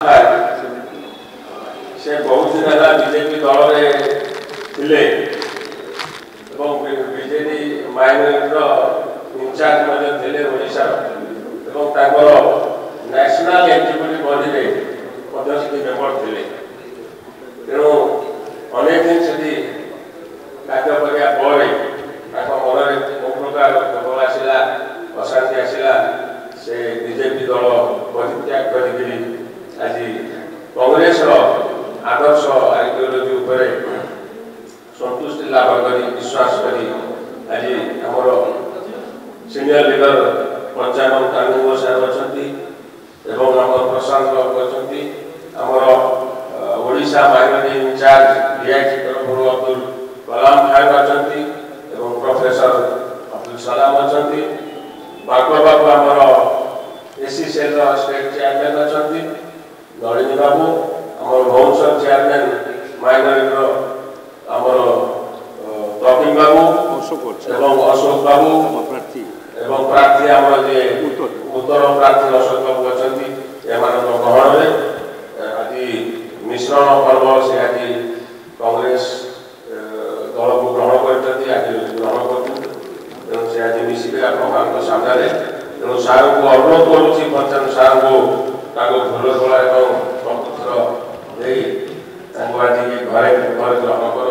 से बहुत दिन है बीजेपी दल में बीजेपी माइनोरिटी इंचार्ज थे Odisha national executive body member थे तेणु अनेक दिन से कार्य करने मन में कौ प्रकार खबर आसला अशांति आसला से बीजेपी दल परित्याग कर आज कांग्रेस आदर्श आइडियोलोजी उपर संतुष्टि लाभ कर विश्वास कर आज आमर सीनियर लीडर पंचानन कानून साहब अच्छा आम प्रशांत अच्छा आमर ओडिशा माइनोरिटी इंचार्ज डीआईजी तरफ अब्दुल कलाम खान अच्छा प्रोफेसर अब्दुल सलाम अच्छा बाबू बाबू आमर एसी सेल स्टेट चेयरमैन अच्छा नलिनी बाबू आमर भुवनेश्वर चेयरमैन माइनोरिटी आमर तपिन बाबू अशोक बाबू प्रार्थी आम उत्तर प्रार्थी अशोक बाबू अच्छा गहन में आज मिश्रण पर्व से आज कांग्रेस दल को ग्रहण कर ग्रहण कर से आज मिसिक आप सामने तेणु सार को अनुरोध करुच्ची पंचायत सार को फूल तोला प्रकृतिर आज घरे घर ग्रहण कर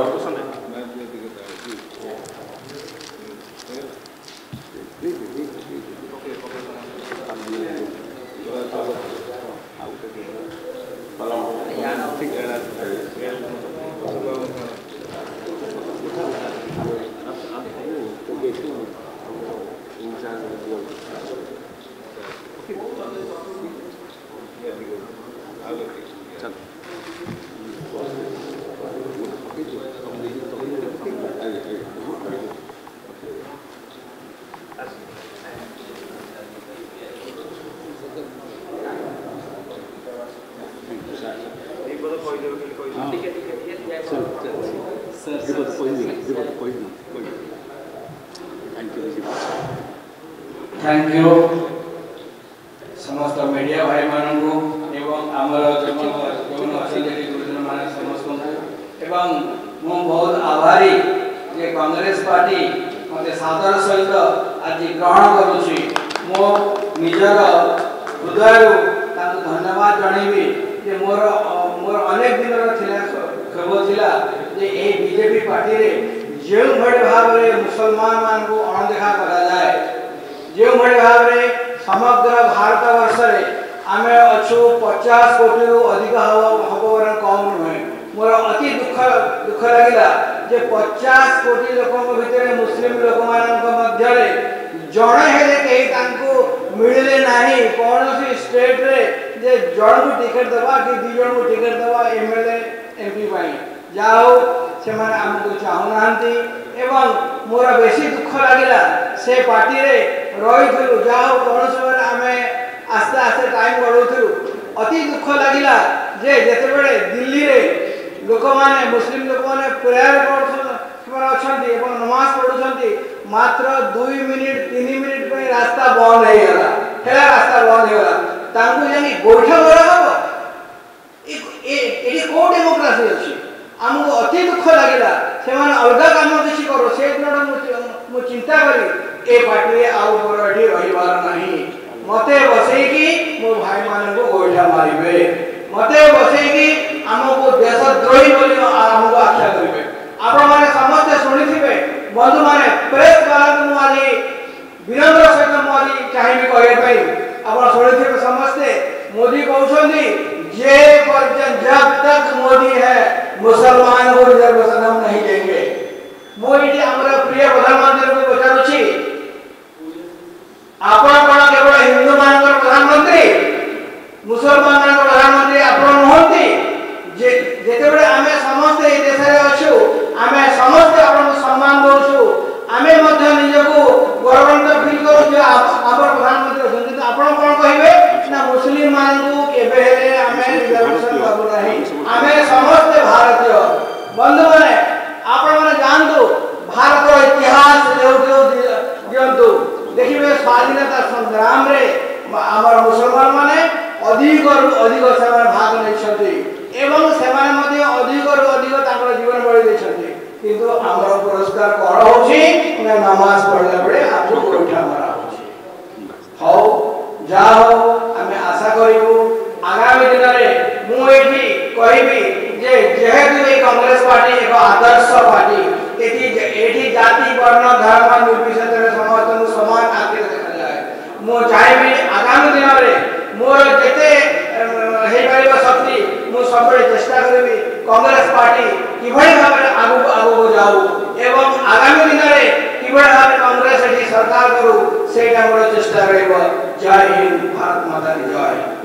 थैंक यू समस्त मीडिया भाई मान को बहुत आभारी जे कांग्रेस पार्टी मत सादर सहित आज ग्रहण करुच्ची मो निजर हृदय धन्यवाद जनइबी जे मोर मोर अनेक दिन खबर थिला जे ए बीजेपी पार्टी रे जो भड़ी भाव रे मुसलमान मान को अणदेखा करा जाए जो भड़ी भाव रे समग्र भारत वर्ष रे आमे अछु 50 कोटी रु अधिक हबवर कम नुहे मोर अति दुख लगिला जे 50 कोटी लोक भितर मुस्लिम लोक मान मध्य रे जणे हेले कहीं तांको मिलले नाही कोनसी स्टेट रे जे जण को टिकट दबा कि दि जण को टिकट दबा एमएलए एमपी पाई जाओ से माने हमको चाहू नांती एवं मोर बेसी दुख लागिला से पार्टी रे रहिथलु जाओ कोनसी बार हमें आस्ते आस्ते टाइम बढ़ौथलु अति दुख लागिला जे जते बेले दिल्ली रे लोक माने मुस्लिम लोक माने प्रेयर करछन एवं नमाज पढ़ुछंती मात्र 2 मिनिट 3 मिनिट पे रास्ता बंद हो गला हेला रास्ता बंद हो गला तांको जानी गोइठा बरा हो ए को डेमोक्रेसी अछि हमको अति दुख लगिला से माने अलगा काम किछि करो से दिन मु चिंता करी ए पार्टी रे आउ बरडी रहिबार नाही मते बसई की मो भाई मान को गोइठा मारिबे मते बसई की हमको देशद्रोही बोली हमको आख्या करिवे आपण माने समस्त सुनिथिबे बंधु माने प्रेस वाला को आज वीरेंद्र सहित मु आज चाहिए कहे पई आपण सुनिथिबे समस्त मोदी कहउछंदी जे पर्यटन जब तक मोदी है मुसलमान को रिजर्वेशन हम नहीं देंगे मोदी हमारा प्रिय प्रधानमंत्री को पचारुछि आपण कोन केवल हिंदू मान प्रधानमंत्री मुसलमान मान प्रधानमंत्री आपण नहंती जे जेते बेले आमे समस्त ए देश रे अछु आमे समस्त आपण सम्मान दोछु आमे मध्य निजको गौरवान्वित फील करू जे आपण प्रधानमंत्री अछन आपण कोन कहिबे ना मुस्लिम मान को केबे हेले आमे रिजर्वेशन बाबू नाही आमे समस्त भारतीय बंधु माने आपण माने जानतो भारत इतिहास दियंतु देखिबे स्वाधीनता संग्राम रे हमर मुसलमान माने अधिक अधिक से भाग नहीं एवं से अधिक जीवन बढ़ी किंतु आमर पुरस्कार कौन हो नमाज पढ़ला बड़े आपको गोइठा मरा हो जाओ आम आशा करूँ आगामी दिन में मुझे कहबी जे जेहेतु ये कांग्रेस पार्टी एक आदर्श पार्टी एठी जाति वर्ण धर्म निर्विशेष समस्त समान आगे देखा जाए मो चाहिए आगामी दिन में मोर जेते शक्ति मु सब चेष्टा करी कांग्रेस पार्टी किभली भाव आगु आगु जाऊ एवं आगामी दिन में किभली भाव कांग्रेस सरकार करू से चेष्टा रहिबो। जय हिंद, भारत माता की जय।